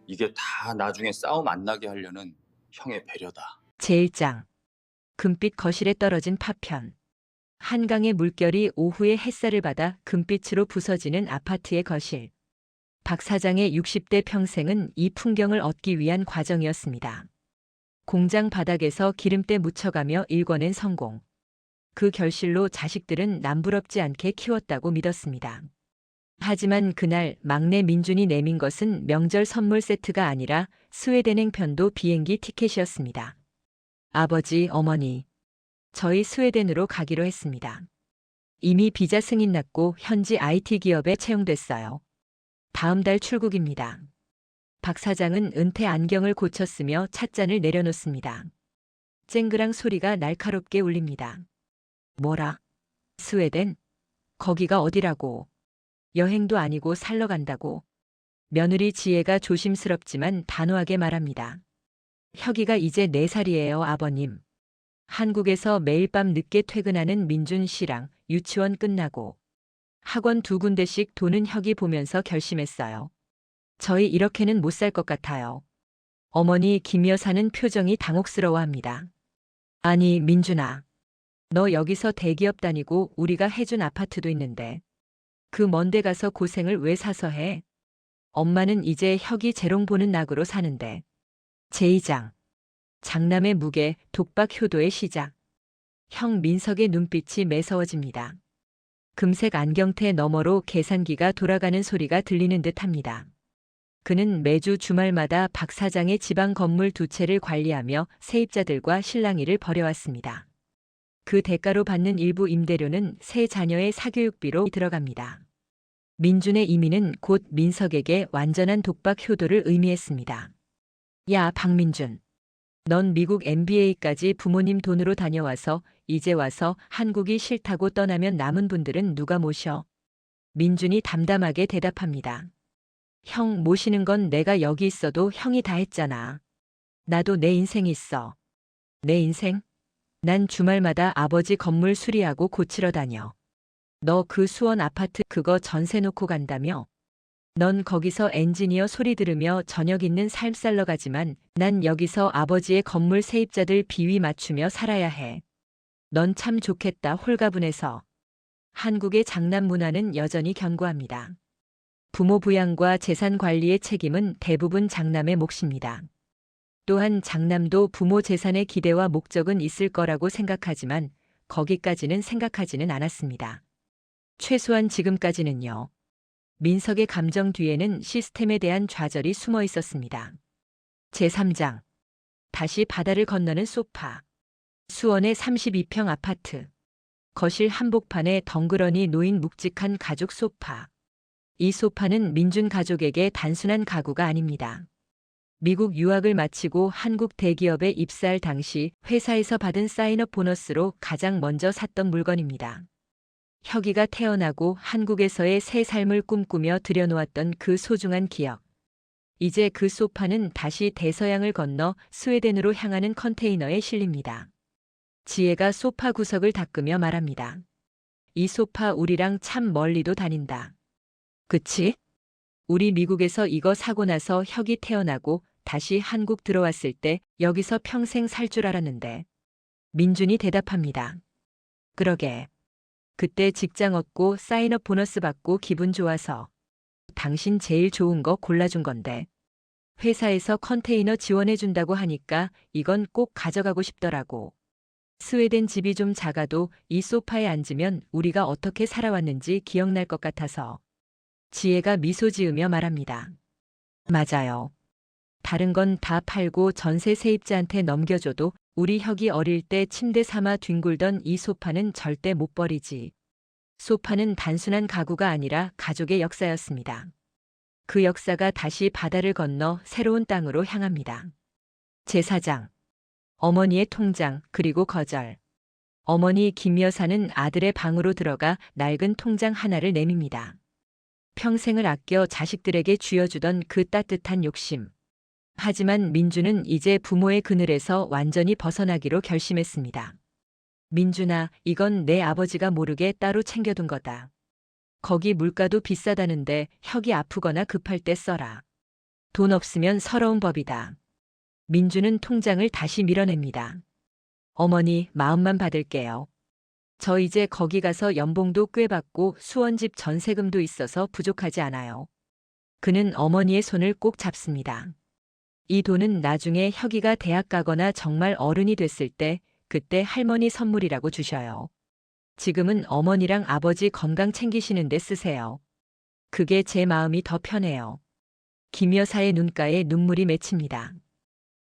이게 다 나중에 싸움 안 나게 하려는 형의 배려다. 제1장 금빛 거실에 떨어진 파편. 한강의 물결이 오후의 햇살을 받아 금빛으로 부서지는 아파트의 거실. 박 사장의 60대 평생은 이 풍경을 얻기 위한 과정이었습니다. 공장 바닥에서 기름때 묻혀가며 일궈낸 성공. 그 결실로 자식들은 남부럽지 않게 키웠다고 믿었습니다. 하지만 그날 막내 민준이 내민 것은 명절 선물 세트가 아니라 스웨덴행 편도 비행기 티켓이었습니다. 아버지, 어머니, 저희 스웨덴으로 가기로 했습니다. 이미 비자 승인 났고 현지 IT 기업에 채용됐어요. 다음 달 출국입니다. 박 사장은 은퇴 안경을 고쳤으며 찻잔을 내려놓습니다. 쨍그랑 소리가 날카롭게 울립니다. 뭐라? 스웨덴? 거기가 어디라고? 여행도 아니고 살러 간다고. 며느리 지혜가 조심스럽지만 단호하게 말합니다. 혁이가 이제 4살이에요, 아버님. 한국에서 매일 밤 늦게 퇴근하는 민준 씨랑 유치원 끝나고 학원 2군데씩 도는 혁이 보면서 결심했어요. 저희 이렇게는 못 살 것 같아요. 어머니 김 여사는 표정이 당혹스러워합니다. 아니, 민준아. 너 여기서 대기업 다니고 우리가 해준 아파트도 있는데 그 먼데 가서 고생을 왜 사서 해? 엄마는 이제 혁이 재롱 보는 낙으로 사는데. 제2장. 장남의 무게, 독박 효도의 시작. 형 민석의 눈빛이 매서워집니다. 금색 안경테 너머로 계산기가 돌아가는 소리가 들리는 듯합니다. 그는 매주 주말마다 박 사장의 지방 건물 2채를 관리하며 세입자들과 실랑이를 벌여왔습니다. 그 대가로 받는 일부 임대료는 세 자녀의 사교육비로 들어갑니다. 민준의 이민은 곧 민석에게 완전한 독박 효도를 의미했습니다. 야, 박민준. 넌 미국 MBA까지 부모님 돈으로 다녀와서 이제 와서 한국이 싫다고 떠나면 남은 분들은 누가 모셔? 민준이 담담하게 대답합니다. 형 모시는 건 내가 여기 있어도 형이 다 했잖아. 나도 내 인생 있어. 내 인생? 난 주말마다 아버지 건물 수리하고 고치러 다녀. 너 그 수원 아파트 그거 전세 놓고 간다며? 넌 거기서 엔지니어 소리 들으며 저녁 있는 삶 살러 가지만 난 여기서 아버지의 건물 세입자들 비위 맞추며 살아야 해. 넌 참 좋겠다 홀가분해서. 한국의 장남 문화는 여전히 견고합니다. 부모 부양과 재산 관리의 책임은 대부분 장남의 몫입니다. 또한 장남도 부모 재산의 기대와 목적은 있을 거라고 생각하지만 거기까지는 생각하지는 않았습니다. 최소한 지금까지는요. 민석의 감정 뒤에는 시스템에 대한 좌절이 숨어 있었습니다. 제3장. 다시 바다를 건너는 소파. 수원의 32평 아파트. 거실 한복판에 덩그러니 놓인 묵직한 가죽 소파. 이 소파는 민준 가족에게 단순한 가구가 아닙니다. 미국 유학을 마치고 한국 대기업에 입사할 당시 회사에서 받은 사인업 보너스로 가장 먼저 샀던 물건입니다. 혁이가 태어나고 한국에서의 새 삶을 꿈꾸며 들여놓았던 그 소중한 기억. 이제 그 소파는 다시 대서양을 건너 스웨덴으로 향하는 컨테이너에 실립니다. 지혜가 소파 구석을 닦으며 말합니다. 이 소파 우리랑 참 멀리도 다닌다. 그치? 우리 미국에서 이거 사고 나서 혁이 태어나고 다시 한국 들어왔을 때 여기서 평생 살 줄 알았는데. 민준이 대답합니다. 그러게. 그때 직장 얻고 사인업 보너스 받고 기분 좋아서. 당신 제일 좋은 거 골라준 건데. 회사에서 컨테이너 지원해준다고 하니까 이건 꼭 가져가고 싶더라고. 스웨덴 집이 좀 작아도 이 소파에 앉으면 우리가 어떻게 살아왔는지 기억날 것 같아서. 지혜가 미소 지으며 말합니다. 맞아요. 다른 건 다 팔고 전세 세입자한테 넘겨줘도 우리 혁이 어릴 때 침대 삼아 뒹굴던 이 소파는 절대 못 버리지. 소파는 단순한 가구가 아니라 가족의 역사였습니다. 그 역사가 다시 바다를 건너 새로운 땅으로 향합니다. 제4장. 어머니의 통장 그리고 거절. 어머니 김 여사는 아들의 방으로 들어가 낡은 통장 하나를 내밉니다. 평생을 아껴 자식들에게 쥐어주던 그 따뜻한 욕심. 하지만 민준은 이제 부모의 그늘에서 완전히 벗어나기로 결심했습니다. 민준아, 이건 내 아버지가 모르게 따로 챙겨둔 거다. 거기 물가도 비싸다는데 혁이 아프거나 급할 때 써라. 돈 없으면 서러운 법이다. 민주는 통장을 다시 밀어냅니다. 어머니, 마음만 받을게요. 저 이제 거기 가서 연봉도 꽤 받고 수원집 전세금도 있어서 부족하지 않아요. 그는 어머니의 손을 꼭 잡습니다. 이 돈은 나중에 혁이가 대학 가거나 정말 어른이 됐을 때 그때 할머니 선물이라고 주셔요. 지금은 어머니랑 아버지 건강 챙기시는데 쓰세요. 그게 제 마음이 더 편해요. 김 여사의 눈가에 눈물이 맺힙니다.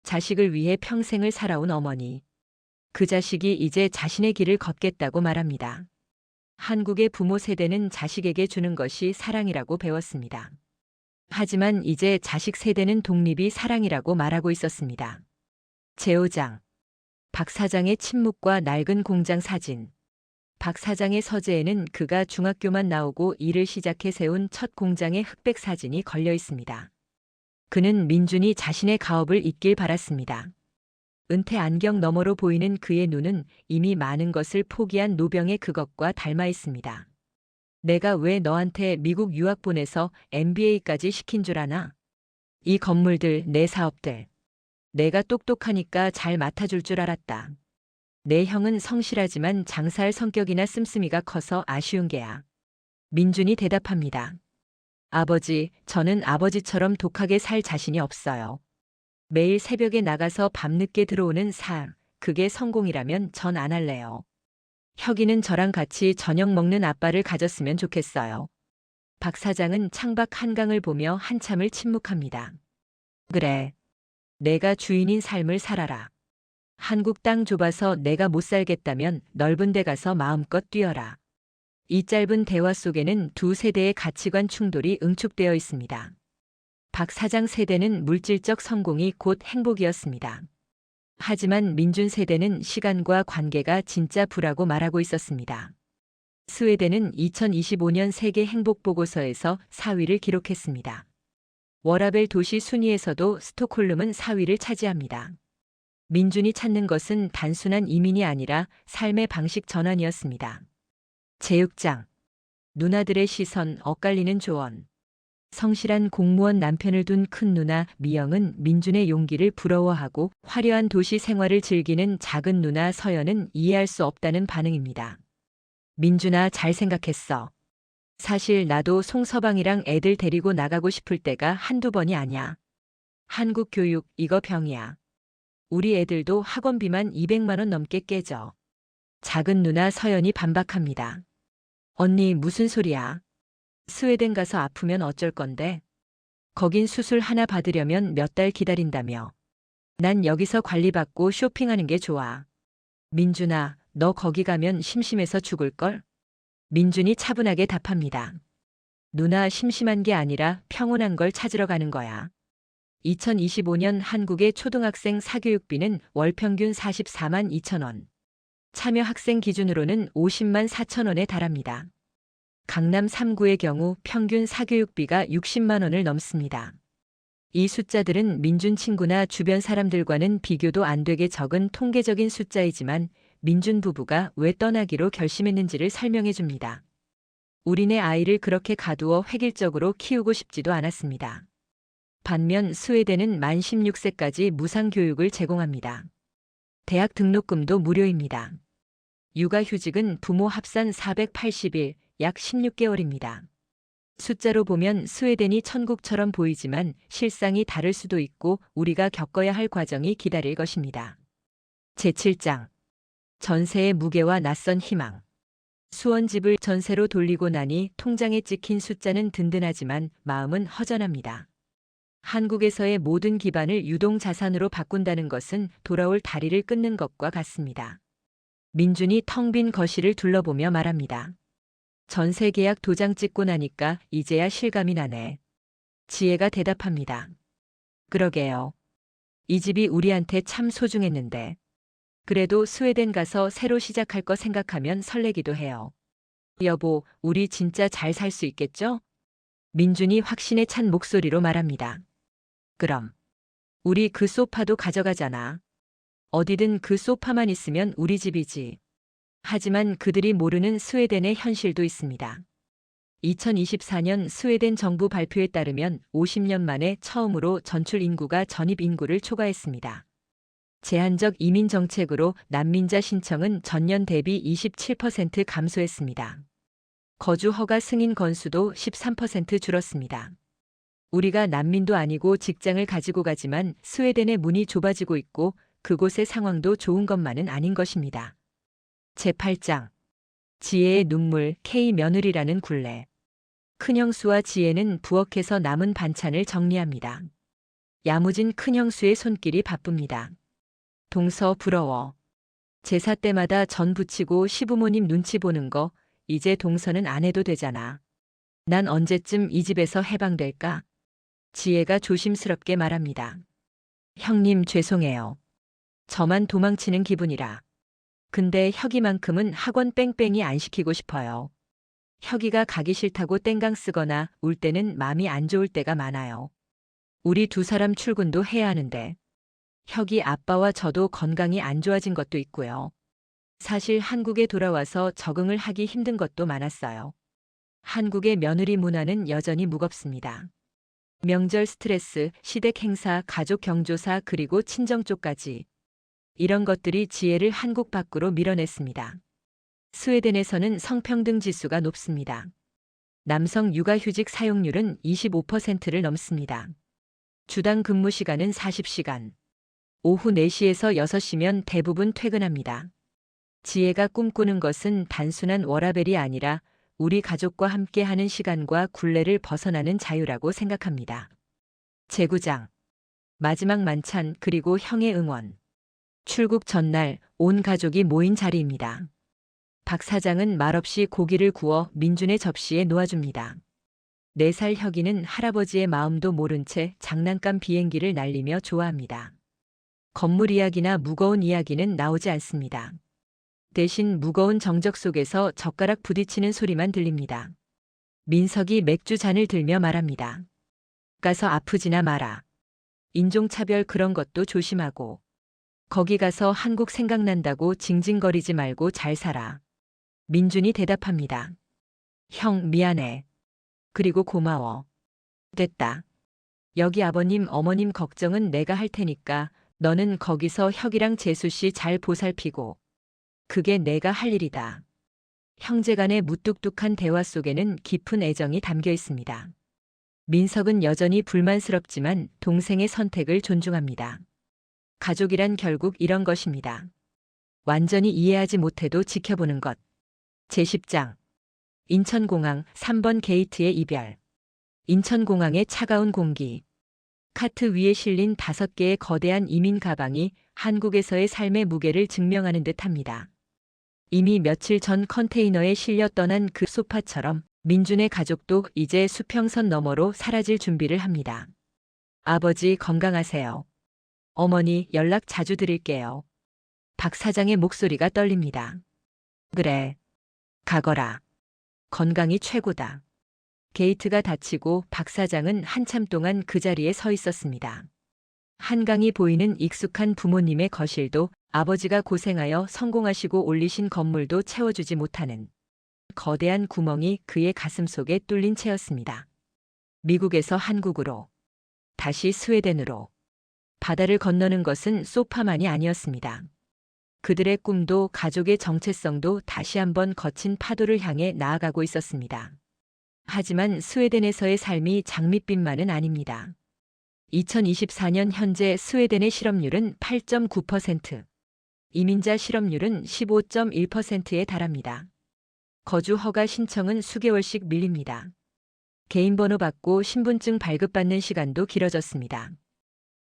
자식을 위해 평생을 살아온 어머니. 그 자식이 이제 자신의 길을 걷겠다고 말합니다. 한국의 부모 세대는 자식에게 주는 것이 사랑이라고 배웠습니다. 하지만 이제 자식 세대는 독립이 사랑이라고 말하고 있었습니다. 제5장. 박 사장의 침묵과 낡은 공장 사진. 박 사장의 서재에는 그가 중학교만 나오고 일을 시작해 세운 첫 공장의 흑백 사진이 걸려 있습니다. 그는 민준이 자신의 가업을 잇길 바랐습니다. 은퇴 안경 너머로 보이는 그의 눈은 이미 많은 것을 포기한 노병의 그것과 닮아 있습니다. 내가 왜 너한테 미국 유학 보내서 MBA까지 시킨 줄 아나? 이 건물들, 내 사업들. 내가 똑똑하니까 잘 맡아줄 줄 알았다. 내 형은 성실하지만 장사할 성격이나 씀씀이가 커서 아쉬운 게야. 민준이 대답합니다. 아버지, 저는 아버지처럼 독하게 살 자신이 없어요. 매일 새벽에 나가서 밤늦게 들어오는 삶, 그게 성공이라면 전 안 할래요. 혁이는 저랑 같이 저녁 먹는 아빠를 가졌으면 좋겠어요. 박 사장은 창밖 한강을 보며 한참을 침묵합니다. 그래. 내가 주인인 삶을 살아라. 한국 땅 좁아서 내가 못 살겠다면 넓은 데 가서 마음껏 뛰어라. 이 짧은 대화 속에는 두 세대의 가치관 충돌이 응축되어 있습니다. 박 사장 세대는 물질적 성공이 곧 행복이었습니다. 하지만 민준 세대는 시간과 관계가 진짜 부라고 말하고 있었습니다. 스웨덴은 2025년 세계 행복보고서에서 4위를 기록했습니다. 워라벨 도시 순위에서도 스톡홀름은 4위를 차지합니다. 민준이 찾는 것은 단순한 이민이 아니라 삶의 방식 전환이었습니다. 제6장. 누나들의 시선 엇갈리는 조언. 성실한 공무원 남편을 둔 큰 누나 미영은 민준의 용기를 부러워하고 화려한 도시 생활을 즐기는 작은 누나 서연은 이해할 수 없다는 반응입니다. 민준아, 잘 생각했어. 사실 나도 송서방이랑 애들 데리고 나가고 싶을 때가 한두 번이 아냐. 한국 교육, 이거 병이야. 우리 애들도 학원비만 200만 원 넘게 깨져. 작은 누나 서연이 반박합니다. 언니, 무슨 소리야? 스웨덴 가서 아프면 어쩔 건데? 거긴 수술 하나 받으려면 몇 달 기다린다며. 난 여기서 관리받고 쇼핑하는 게 좋아. 민준아, 너 거기 가면 심심해서 죽을걸? 민준이 차분하게 답합니다. 누나, 심심한 게 아니라 평온한 걸 찾으러 가는 거야. 2025년 한국의 초등학생 사교육비는 월 평균 44만 2천 원. 참여 학생 기준으로는 50만 4천 원에 달합니다. 강남 3구의 경우 평균 사교육비가 60만 원을 넘습니다. 이 숫자들은 민준 친구나 주변 사람들과는 비교도 안 되게 적은 통계적인 숫자이지만 민준 부부가 왜 떠나기로 결심했는지를 설명해 줍니다. 우리네 아이를 그렇게 가두어 획일적으로 키우고 싶지도 않았습니다. 반면 스웨덴은 만 16세까지 무상교육을 제공합니다. 대학 등록금도 무료입니다. 육아휴직은 부모 합산 480일, 약 16개월입니다. 숫자로 보면 스웨덴이 천국처럼 보이지만 실상이 다를 수도 있고 우리가 겪어야 할 과정이 기다릴 것입니다. 제7장. 전세의 무게와 낯선 희망. 수원집을 전세로 돌리고 나니 통장에 찍힌 숫자는 든든하지만 마음은 허전합니다. 한국에서의 모든 기반을 유동자산으로 바꾼다는 것은 돌아올 다리를 끊는 것과 같습니다. 민준이 텅 빈 거실을 둘러보며 말합니다. 전세 계약 도장 찍고 나니까 이제야 실감이 나네. 지혜가 대답합니다. 그러게요. 이 집이 우리한테 참 소중했는데. 그래도 스웨덴 가서 새로 시작할 거 생각하면 설레기도 해요. 여보, 우리 진짜 잘 살 수 있겠죠? 민준이 확신에 찬 목소리로 말합니다. 그럼. 우리 그 소파도 가져가잖아. 어디든 그 소파만 있으면 우리 집이지. 하지만 그들이 모르는 스웨덴의 현실도 있습니다. 2024년 스웨덴 정부 발표에 따르면 50년 만에 처음으로 전출 인구가 전입 인구를 초과했습니다. 제한적 이민 정책으로 난민자 신청은 전년 대비 27% 감소했습니다. 거주 허가 승인 건수도 13% 줄었습니다. 우리가 난민도 아니고 직장을 가지고 가지만 스웨덴의 문이 좁아지고 있고 그곳의 상황도 좋은 것만은 아닌 것입니다. 제8장 지혜의 눈물 K 며느리라는 굴레. 큰형수와 지혜는 부엌에서 남은 반찬을 정리합니다. 야무진 큰형수의 손길이 바쁩니다. 동서 부러워. 제사 때마다 전 부치고 시부모님 눈치 보는 거 이제 동서는 안 해도 되잖아. 난 언제쯤 이 집에서 해방될까? 지혜가 조심스럽게 말합니다. 형님 죄송해요. 저만 도망치는 기분이라. 근데 혁이만큼은 학원 뺑뺑이 안 시키고 싶어요. 혁이가 가기 싫다고 땡강 쓰거나 울 때는 마음이 안 좋을 때가 많아요. 우리 두 사람 출근도 해야 하는데. 혁이 아빠와 저도 건강이 안 좋아진 것도 있고요. 사실 한국에 돌아와서 적응을 하기 힘든 것도 많았어요. 한국의 며느리 문화는 여전히 무겁습니다. 명절 스트레스, 시댁 행사, 가족 경조사 그리고 친정 쪽까지. 이런 것들이 지혜를 한국 밖으로 밀어냈습니다. 스웨덴에서는 성평등 지수가 높습니다. 남성 육아휴직 사용률은 25%를 넘습니다. 주당 근무 시간은 40시간. 오후 4시에서 6시면 대부분 퇴근합니다. 지혜가 꿈꾸는 것은 단순한 워라밸이 아니라 우리 가족과 함께하는 시간과 굴레를 벗어나는 자유라고 생각합니다. 제9장 마지막 만찬 그리고 형의 응원. 출국 전날 온 가족이 모인 자리입니다. 박 사장은 말없이 고기를 구워 민준의 접시에 놓아줍니다. 4살 혁이는 할아버지의 마음도 모른 채 장난감 비행기를 날리며 좋아합니다. 건물 이야기나 무거운 이야기는 나오지 않습니다. 대신 무거운 정적 속에서 젓가락 부딪히는 소리만 들립니다. 민석이 맥주 잔을 들며 말합니다. 가서 아프지나 마라. 인종차별 그런 것도 조심하고. 거기 가서 한국 생각난다고 징징거리지 말고 잘 살아. 민준이 대답합니다. 형 미안해. 그리고 고마워. 됐다. 여기 아버님 어머님 걱정은 내가 할 테니까 너는 거기서 혁이랑 재수씨 잘 보살피고. 그게 내가 할 일이다. 형제간의 무뚝뚝한 대화 속에는 깊은 애정이 담겨 있습니다. 민석은 여전히 불만스럽지만 동생의 선택을 존중합니다. 가족이란 결국 이런 것입니다. 완전히 이해하지 못해도 지켜보는 것. 제10장 인천공항 3번 게이트의 이별. 인천공항의 차가운 공기. 카트 위에 실린 5개의 거대한 이민 가방이 한국에서의 삶의 무게를 증명하는 듯합니다. 이미 며칠 전 컨테이너에 실려 떠난 그 소파처럼 민준의 가족도 이제 수평선 너머로 사라질 준비를 합니다. 아버지 건강하세요. 어머니 연락 자주 드릴게요. 박 사장의 목소리가 떨립니다. 그래. 가거라. 건강이 최고다. 게이트가 닫히고 박 사장은 한참 동안 그 자리에 서 있었습니다. 한강이 보이는 익숙한 부모님의 거실도 아버지가 고생하여 성공하시고 올리신 건물도 채워주지 못하는 거대한 구멍이 그의 가슴 속에 뚫린 채였습니다. 미국에서 한국으로, 다시 스웨덴으로. 바다를 건너는 것은 소파만이 아니었습니다. 그들의 꿈도 가족의 정체성도 다시 한번 거친 파도를 향해 나아가고 있었습니다. 하지만 스웨덴에서의 삶이 장밋빛만은 아닙니다. 2024년 현재 스웨덴의 실업률은 8.9%, 이민자 실업률은 15.1%에 달합니다. 거주 허가 신청은 수개월씩 밀립니다. 개인 번호 받고 신분증 발급받는 시간도 길어졌습니다.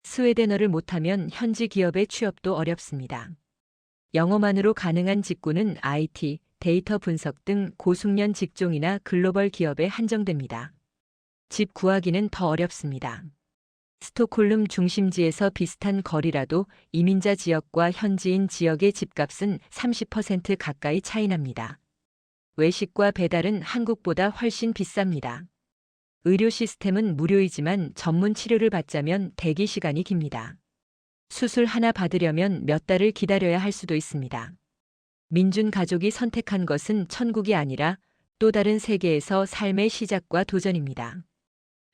스웨덴어를 못하면 현지 기업의 취업도 어렵습니다. 영어만으로 가능한 직군은 IT, 데이터 분석 등 고숙련 직종이나 글로벌 기업에 한정됩니다. 집 구하기는 더 어렵습니다. 스톡홀름 중심지에서 비슷한 거리라도 이민자 지역과 현지인 지역의 집값은 30% 가까이 차이납니다. 외식과 배달은 한국보다 훨씬 비쌉니다. 의료 시스템은 무료이지만 전문 치료를 받자면 대기 시간이 깁니다. 수술 하나 받으려면 몇 달을 기다려야 할 수도 있습니다. 민준 가족이 선택한 것은 천국이 아니라 또 다른 세계에서 삶의 시작과 도전입니다.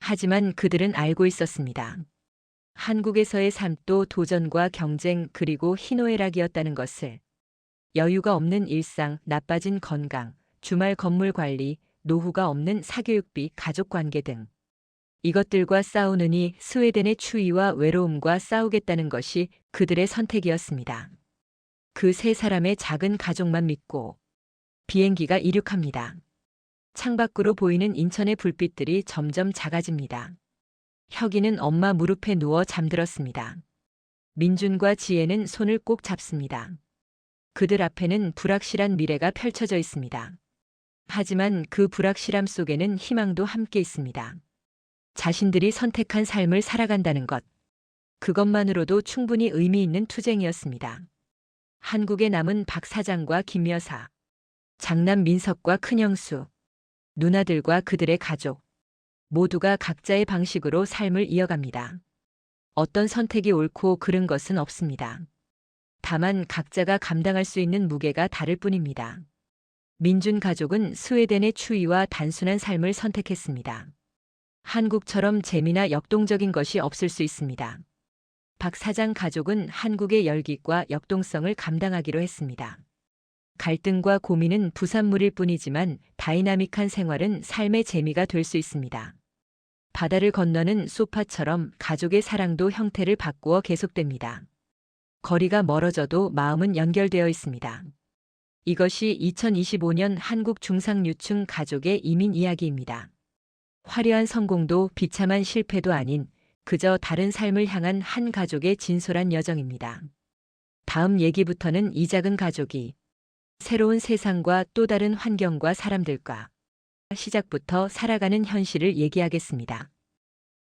하지만 그들은 알고 있었습니다. 한국에서의 삶도 도전과 경쟁 그리고 희노애락이었다는 것을. 여유가 없는 일상, 나빠진 건강, 주말 건물 관리, 노후가 없는 사교육비, 가족 관계 등. 이것들과 싸우느니 스웨덴의 추위와 외로움과 싸우겠다는 것이 그들의 선택이었습니다. 그 세 사람의 작은 가족만 믿고 비행기가 이륙합니다. 창밖으로 보이는 인천의 불빛들이 점점 작아집니다. 혁이는 엄마 무릎에 누워 잠들었습니다. 민준과 지혜는 손을 꼭 잡습니다. 그들 앞에는 불확실한 미래가 펼쳐져 있습니다. 하지만 그 불확실함 속에는 희망도 함께 있습니다. 자신들이 선택한 삶을 살아간다는 것. 그것만으로도 충분히 의미 있는 투쟁이었습니다. 한국에 남은 박 사장과 김 여사, 장남 민석과 큰형수, 누나들과 그들의 가족. 모두가 각자의 방식으로 삶을 이어갑니다. 어떤 선택이 옳고 그른 것은 없습니다. 다만 각자가 감당할 수 있는 무게가 다를 뿐입니다. 민준 가족은 스웨덴의 추위와 단순한 삶을 선택했습니다. 한국처럼 재미나 역동적인 것이 없을 수 있습니다. 박 사장 가족은 한국의 열기과 역동성을 감당하기로 했습니다. 갈등과 고민은 부산물일 뿐이지만 다이나믹한 생활은 삶의 재미가 될 수 있습니다. 바다를 건너는 소파처럼 가족의 사랑도 형태를 바꾸어 계속됩니다. 거리가 멀어져도 마음은 연결되어 있습니다. 이것이 2025년 한국 중상류층 가족의 이민 이야기입니다. 화려한 성공도 비참한 실패도 아닌 그저 다른 삶을 향한 한 가족의 진솔한 여정입니다. 다음 얘기부터는 이 작은 가족이 새로운 세상과 또 다른 환경과 사람들과 시작부터 살아가는 현실을 얘기하겠습니다.